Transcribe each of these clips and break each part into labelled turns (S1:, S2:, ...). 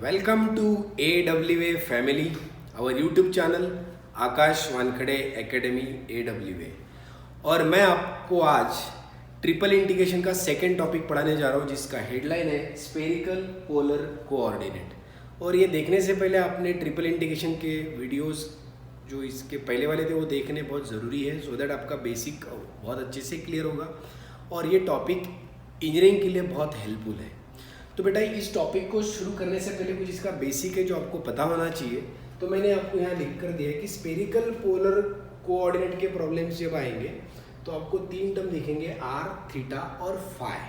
S1: Welcome to AWA family, our YouTube channel Aakash Wankhede academy AWA। और मैं आपको आज ट्रिपल इंटीग्रेशन का सेकेंड टॉपिक पढ़ाने जा रहा हूँ, जिसका हेडलाइन है स्फेरिकल पोलर कोऑर्डिनेट। और ये देखने से पहले आपने ट्रिपल इंटीग्रेशन के वीडियोस जो इसके पहले वाले थे वो देखने बहुत ज़रूरी है, सो दैट आपका बेसिक बहुत अच्छे से क्लियर होगा और ये टॉपिक इंजीनियरिंग के लिए बहुत हेल्पफुल है। तो बेटा इस टॉपिक को शुरू करने से पहले कुछ इसका बेसिक है जो आपको पता होना चाहिए। तो मैंने आपको यहाँ लिख कर दिया है कि स्फेरिकल पोलर कोऑर्डिनेट के प्रॉब्लम्स जब आएंगे तो आपको तीन टर्म दिखेंगे, आर, थीटा और फाई।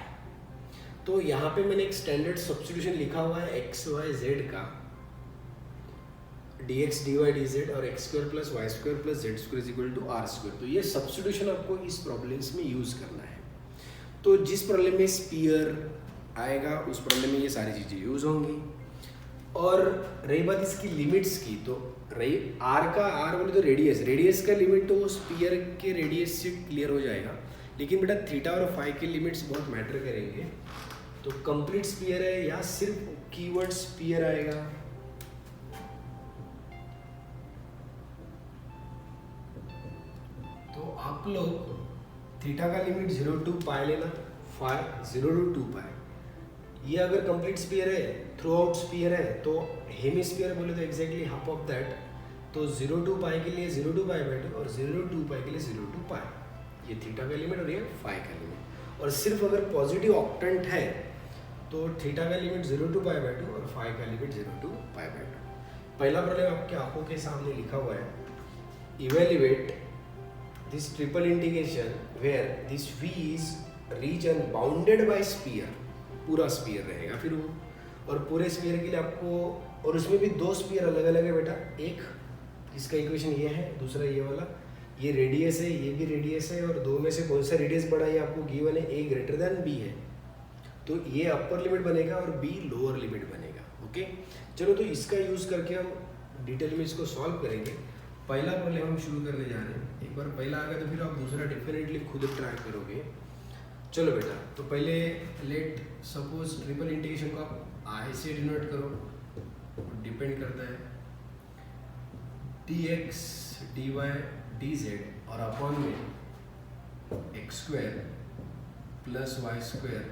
S1: तो यहाँ पे मैंने एक स्टैंडर्ड सब्स्टिट्यूशन लिखा हुआ है एक्स वाई जेड का, dx dy dz और x square plus Y square plus Z square is equal to r square. तो ये सब्स्टिट्यूशन आपको इस प्रॉब्लम्स में यूज़ करना है। तो जिस प्रॉब्लम में स्फीयर आएगा उस प्रॉब्लम में ये सारी चीज़ें यूज़ होंगी। और रही बात इसकी लिमिट्स की, तो रही आर बोले तो रेडियस का लिमिट तो वो स्फीयर के रेडियस से क्लियर हो जाएगा, लेकिन बेटा थीटा और फाई के लिमिट्स बहुत मैटर करेंगे। तो कंप्लीट स्फीयर है या सिर्फ कीवर्ड स्फीयर आएगा, तो आप लोग थीटा का लिमिट 0 to पाई लेना, फाई 0 to 2 पाई। ये अगर कंप्लीट स्फीयर है, थ्रू आउट स्फीयर है, तो हेमिस्फीयर बोले तो एग्जैक्टली हाफ ऑफ दैट। तो 0 to पाई के लिए 0 to पाई बाई 2 और 0 to पाई के लिए 0 to पाई। ये थीटा का लिमिट और ये फाई का लिमिट। और सिर्फ अगर पॉजिटिव ऑक्टेंट है तो थीटा का लिमिट 0 to पाई बाई 2 और फाई का लिमिट 0 to पाई बाई 2। पहला प्रॉब्लम आपके आंखों के सामने लिखा हुआ है, evaluate this triple integration where this V is region bounded by sphere. पूरा स्फीयर रहेगा फिर वो, और पूरे स्फीयर के लिए आपको, और उसमें भी दो स्फीयर अलग अलग है बेटा, एक जिसका इक्वेशन ये है, दूसरा ये वाला, ये रेडियस है, ये भी रेडियस है, और दो में से कौन सा रेडियस बड़ा है आपको गिवन है, A ग्रेटर देन B है। तो ये अपर लिमिट बनेगा और B लोअर लिमिट बनेगा। ओके, चलो तो इसका यूज़ करके हम डिटेल में इसको सॉल्व करेंगे। पहला प्रॉब्लम हम शुरू करने जा रहे हैं। एक बार पहला आ गया तो फिर आप दूसरा डेफिनेटली खुद ट्राई करोगे। चलो बेटा, तो पहले लेट सपोज ट्रिपल इंटीग्रेशन को आप आई से डिनोट करो, डिपेंड करता है dx dy dz और अपॉन में x square plus Y square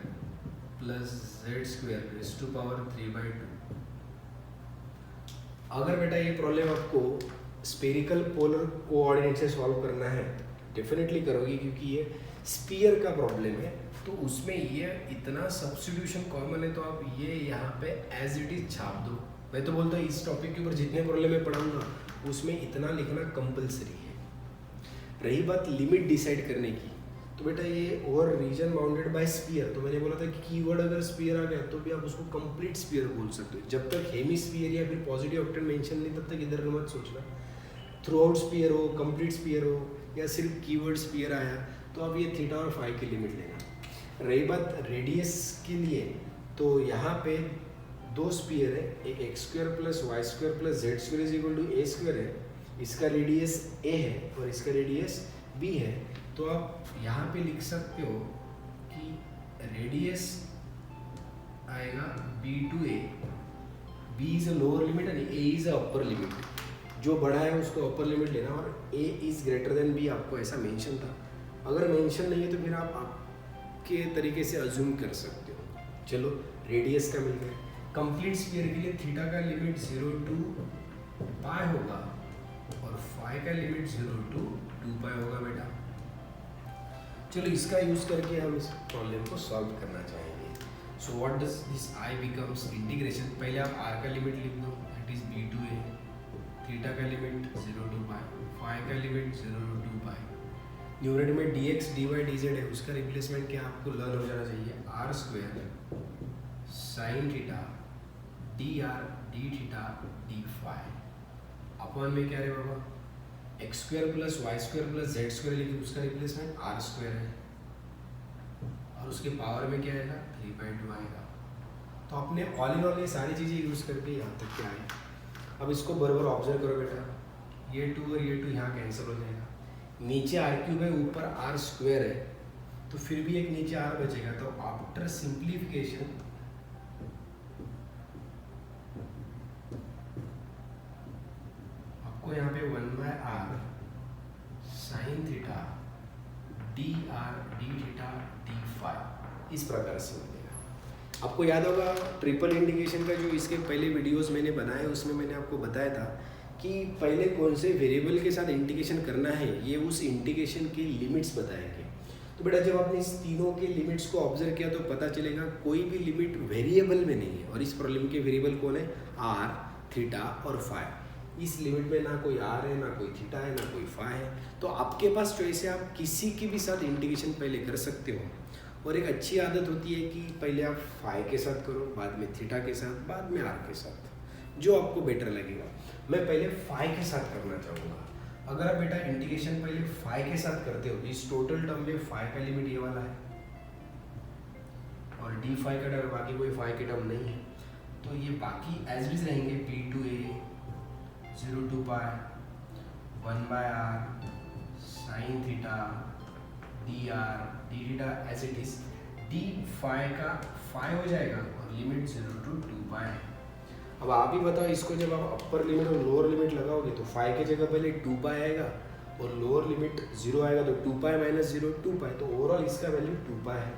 S1: plus Z square raise to power 3/2। अगर बेटा ये प्रॉब्लम आपको स्फेरिकल पोलर कोऑर्डिनेट से सॉल्व करना है डेफिनेटली करोगी, क्योंकि ये स्फीयर का प्रॉब्लम है। तो उसमें ये इतना सब्स्टिट्यूशन कॉमन है, तो आप ये यहाँ पे एज इट इज छाप दो। मैं तो बोलता हूँ इस टॉपिक के ऊपर जितने प्रॉब्लम मैं पढ़ाऊंगा उसमें इतना लिखना कंपलसरी है। रही बात लिमिट डिसाइड करने की, तो बेटा ये over reason bounded by sphere, तो मैंने बोला था कि कीवर्ड अगर स्फीयर आ गया तो भी आप उसको कंप्लीट स्फीयर बोल सकते हो। जब तक हेमिस्फीयर या फिर पॉजिटिव ऑक्टेंट मेंशन नहीं, तब तक इधर मत सोचना। थ्रू आउट स्फीयर हो, कंप्लीट स्फीयर हो, या सिर्फ कीवर्ड स्फीयर आया, तो अब ये थीटा और फाई की लिमिट लेना। रही बात रेडियस के लिए, तो यहाँ पे दो स्फीयर है, एक x square plus Y square plus Z square is equal to a square है। इसका रेडियस ए है और इसका रेडियस बी है। तो आप यहाँ पे लिख सकते हो कि रेडियस आएगा b to a, b is a lower limit and a is a upper limit. जो बड़ा है उसको अपर लिमिट लेना, और a is greater than b आपको ऐसा मेंशन था। अगर मेंशन नहीं है तो फिर आप आपके तरीके से अज्यूम कर सकते हो। चलो रेडियस का मिल गया। कंप्लीट स्फीयर के लिए थीटा का लिमिट 0 to पाई होगा और फाई का लिमिट 0 to 2 पाई होगा बेटा। चलो इसका यूज़ करके हम इस प्रॉब्लम को सॉल्व करना चाहेंगे। So what does this I becomes integration. पहले आप आर का लिमिट लिख दो, that is b to a, theta का लिमिट 0 to पाई, फाई का लिमिट 0 to 2 पाई। न्यूमरेटर में dx dy dz है, उसका रिप्लेसमेंट क्या आपको लर्न हो जाना चाहिए, R square sine theta D R D theta D phi. Upon में क्या है बाबा, X square plus Y square plus Z square, लेकिन उसका रिप्लेसमेंट आर स्क्वायर है, और उसके पावर में क्या आएगा 3/2 आएगा। तो आपने ऑल इन ऑल ये सारी चीज़ें यूज़ करके यहाँ तक क्या आए। अब इसको बराबर ऑब्जर्व करो बेटा, ये 2 और ये 2 यहाँ कैंसिल हो जाएगा। नीचे आर क्यूब है, ऊपर आर स्क्वायर है, तो फिर भी एक नीचे आर बचेगा। तो आफ्टर सिंप्लीफिकेशन यहाँ पे 1/r sine theta D R D theta D phi इस प्रकार से मिलेगा। आपको याद होगा ट्रिपल इंडिकेशन का जो इसके पहले वीडियोस मैंने बनाए उसमें मैंने आपको बताया था कि पहले कौन से वेरिएबल के साथ इंटीग्रेशन करना है, ये उस इंटीग्रेशन की लिमिट्स बताएंगे। तो बेटा जब आपने इस तीनों के लिमिट्स को ऑब्जर्व किया तो पता चलेगा कोई भी लिमिट वेरिएबल में नहीं है, और इस प्रॉब्लम के वेरिएबल कौन है, आर, थीटा और फाई। इस लिमिट में ना कोई आर है, ना कोई थीटा है, ना कोई फाई है। तो आपके पास चॉइस है, आप किसी के भी साथ इंटीग्रेशन पहले कर सकते हो। और एक अच्छी आदत होती है कि पहले आप फाई के साथ करो, बाद में थीटा के साथ, बाद में आर के साथ, जो आपको बेटर लगेगा। मैं पहले फाई के साथ करना चाहूँगा। अगर आप बेटा इंटीग्रेशन पहले फाई के साथ करते हो, इस टोटल टर्म में फाई का लिमिट ये वाला है और डी फाई का टर्म, बाकी कोई फाई के टर्म नहीं है, तो ये बाकी एज इट इज रहेंगे। P to a 0 to pi 1/r sine theta D R D theta as it is, d phi का फाई हो जाएगा और लिमिट 0 to 2 पाई है। अब आप ही बताओ, इसको जब आप अपर लिमिट और लोअर लिमिट लगाओगे तो फाई के जगह पहले 2 पाई आएगा और लोअर लिमिट 0 आएगा, तो 2 पाई माइनस 0 2 पाई, तो ओवरऑल इसका वैल्यू 2 पाई है।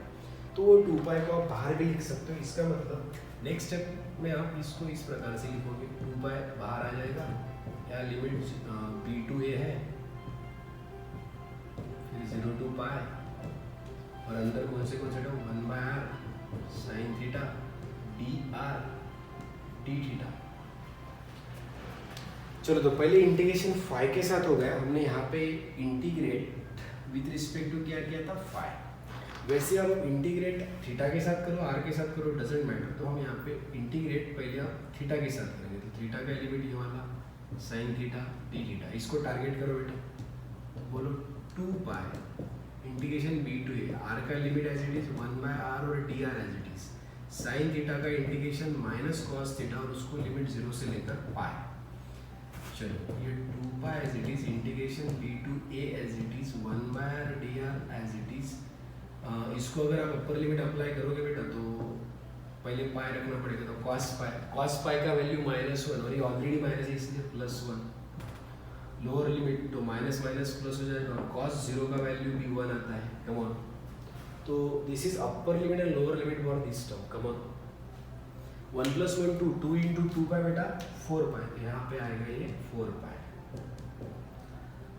S1: तो वो 2 पाई को आप बाहर भी लिख सकते हो। इसका मतलब नेक्स्ट स्टेप में आप इसको इस प्रकार से लिखोगे, 2 पाई बाहर आ जाएगा, या लिमिट बी टू ए है, फिर 0 to पाई और अंदर कौन से term 1/r sine theta D R D theta. चलो तो पहले इंटीग्रेशन फाई के साथ हो गया। हमने यहाँ पे इंटीग्रेट विद रिस्पेक्ट टू क्या किया था, फाई। वैसे अब इंटीग्रेट थीटा के साथ करो, आर के साथ करो, डजेंट मैटर। तो हम यहाँ पे इंटीग्रेट पहले आप थीटा के साथ करेंगे। तो थीटा का लिमिट ये वाला साइन थीटा डी थीटा, इसको टारगेट करो बेटा, बोलो 2 pi integration B to A, R का limit as it is 1/r और D R as it is, sine theta का इंटीग्रेशन माइनस कॉस थीटा और उसको लिमिट 0 से लेकर पाई। चलो ये 2 pi as it is integration B to A as it is 1/r D R as it is. इसको अगर आप अपर लिमिट अप्लाई करोगे बेटा तो पहले पाई रखना पड़ेगा, तो कॉस पाई का वैल्यू -1 और ये ऑलरेडी माइनस है इसलिए +1। लोअर लिमिट तो माइनस माइनस प्लस हो जाएगा और कॉस 0 का वैल्यू भी 1 आता है। कम ऑन, तो this is upper limit and lower limit for this term. Come on, 1 + 1 2, 2 × 2 पाई बेटा 4 पाई, तो यहाँ पे आएगा ये 4 पाई।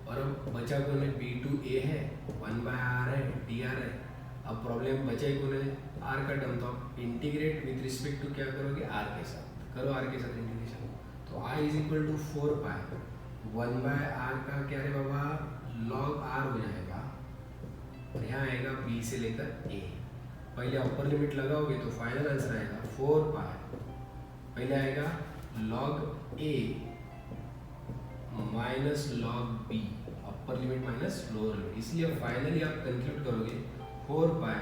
S1: और अब बचा कौन है, बी टू ए है, 1/r है, डी आर है। अब प्रॉब्लम बचा ही कौन है, आर का टर्म। तो आप इंटीग्रेट विद रिस्पेक्ट टू क्या करोगे, आर के साथ करो, आर के साथ इंटीग्रेशन। तो i = 4 पाई 1/r का क्या है बाबा, log r हो जाएगा और यहाँ आएगा b से लेकर a। पहले अपर लिमिट लगाओगे तो फाइनल आंसर आएगा 4 पाई, पहले आएगा log a minus log b, upper limit minus lower limit, इसलिए फाइनली आप कंक्लूड करोगे 4 पाई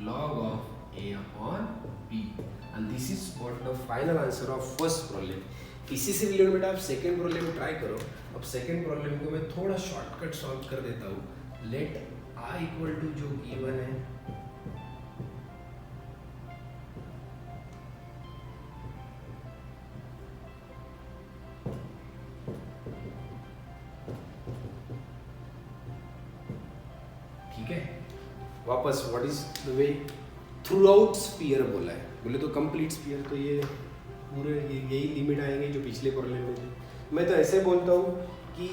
S1: log of a upon b, and this is what the final answer of first problem। इसी से रिलेटेड बेटा आप सेकेंड प्रॉब्लम ट्राई करो। अब second problem को मैं थोड़ा शॉर्टकट सॉल्व कर देता हूँ। लेट i = जो गिवन है ठीक है, वापस what is the way through out sphere बोला है, बोले तो कंप्लीट स्फीयर, तो ये पूरे यही लिमिट आएंगे जो पिछले प्रॉब्लम में थे। मैं तो ऐसे बोलता हूँ कि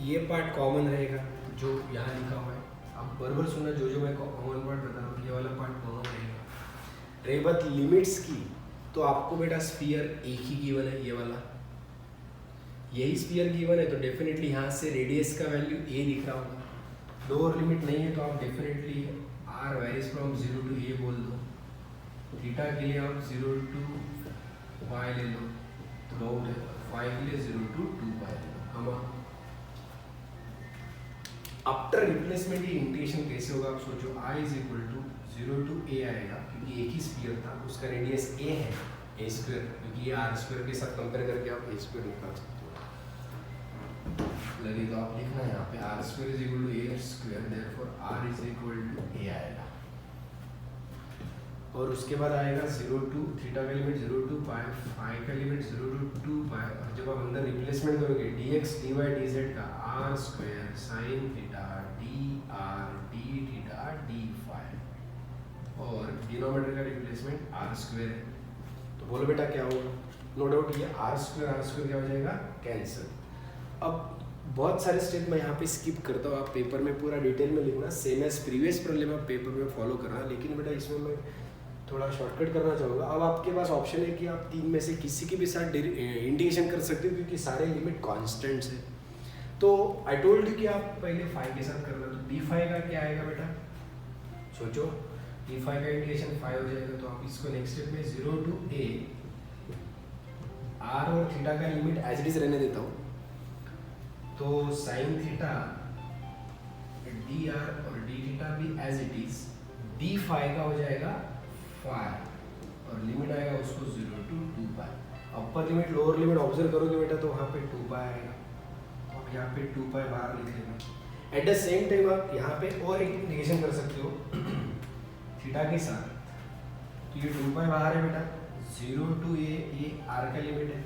S1: ये पार्ट कॉमन रहेगा जो यहाँ लिखा हुआ है। आप बराबर सुनना, जो मैं कॉमन पार्ट बता रहा हूँ, ये वाला पार्ट कॉमन रहेगा। रही बात लिमिट्स की, तो आपको बेटा स्फीयर एक ही गिवन है, ये वाला यही स्फीयर गिवन है, तो डेफिनेटली यहाँ से रेडियस का वैल्यू a दिख रहा होगा। लोअर लिमिट नहीं है तो आप definitely r varies from 0 to a बोल दो। थीटा के लिए आप 0 to पाई ले लो, तो डाउट है। फाई के लिए 0 to 2 पाई ले लो। हम आफ्टर रिप्लेसमेंट ये इंटीग्रेशन कैसे होगा आप सोचो। i = 0 to a आएगा क्योंकि एक ही स्फीयर था, उसका रेडियस a है, a², क्योंकि ये r² के साथ कंपेयर करके आप a² निकाल सकते हो। लगे तो आप लिखना है यहाँ पे r² = a², therefore r = a आएगा। और उसके बाद आएगा 0 टू थीटा का लिमिट 0 टू पाई, फाई का लिमिट 0 टू 2 पाई, और जब आप अंदर रिप्लेसमेंट करोगे dx dy dz का r square sine theta D R D theta D phi, और डिनोमिनेटर का रिप्लेसमेंट r स्क्वायर है, तो बोलो बेटा क्या होगा? नो डाउट ये r स्क्वायर क्या हो जाएगा? कैंसिल। अब बहुत सारे स्टेप मैं यहाँ पे स्किप करता हूँ, आप पेपर में पूरा डिटेल में लिखना, सेम एज प्रीवियस प्रॉब्लम आप पेपर में फॉलो करना, लेकिन बेटा इसमें मैं थोड़ा शॉर्टकट करना चाहूँगा। अब आपके पास ऑप्शन है कि आप तीन में से किसी के भी साथ इंडिकेशन कर सकते हो, क्योंकि सारे लिमिट कॉन्स्टेंट्स है। तो आई टोल्ड यू कि आप पहले फाई के साथ करना, तो डी फाई का क्या आएगा बेटा? सोचो, डी फाई का इंडिकेशन फाई हो जाएगा, तो आप इसको नेक्स्ट स्टेप में 0 टू a r और थीटा का लिमिट एज इट इज रहने देता हूँ, तो साइन थीटा डी आर और डी थीटा भी as it is, d phi का हो जाएगा फाई, और लिमिट आएगा उसको 0 to 2 pi. Upper limit lower limit observe करोगे बेटा तो वहाँ पे 2 पाई आएगा, तो आप यहाँ पे 2 पाई बाहर लिख लेना। एट द सेम टाइम आप यहाँ पे और एक इंडिकेशन कर सकते हो थीटा के साथ, तो ये 2 पाई बाहर है बेटा, 0 टू ये आर का लिमिट है,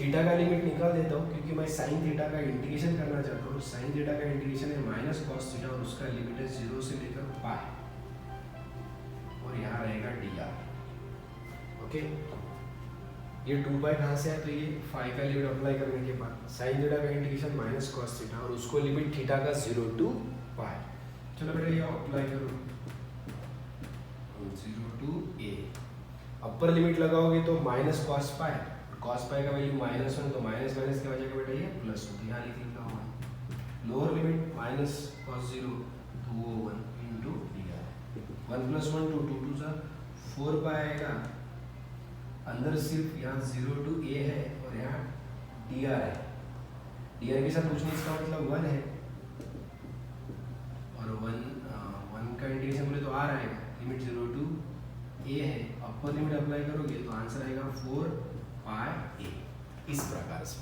S1: थीटा का लिमिट निकाल देता हूँ क्योंकि मैं साइन थीटा का इंटीग्रेशन करना चाहता हूँ। साइन थीटा का इंटीग्रेशन है माइनस कॉस थीटा, और उसका लिमिट है 0 से लेकर पाई, और यहाँ रहेगा डी आर। ओके, ये 2 पाई कहाँ से है? तो ये फाई का लिमिट अप्लाई करने के बाद साइन थीटा का इंटीग्रेशन माइनस कॉस थीटा, और उसको लिमिट थीटा का 0 टू पाई। चलो बेटा ये अप्लाई करो, 0 टू ए, अपर लिमिट लगाओगे तो minus cos pi, cos pi का वैल्यू -1, तो माइनस माइनस क्या हो जाएगा बेटा? ये प्लस होती है, यहाँ लिख लेता हूँ। लोअर लिमिट माइनस कॉस 0, तो वो 1 इंटू डी आर, 1 + 1 2 2 सा 4 पाई आएगा। अंदर सिर्फ यहाँ 0 टू a है और यहाँ डी आर है, डी आर के साथ कुछ नहीं, इसका मतलब 1 है, और 1 का इंटीग्रेशन बोले तो r आएगा, लिमिट 0 टू a है, अपर लिमिट अप्लाई करोगे तो आंसर आएगा 4 पाई a, इस प्रकार से।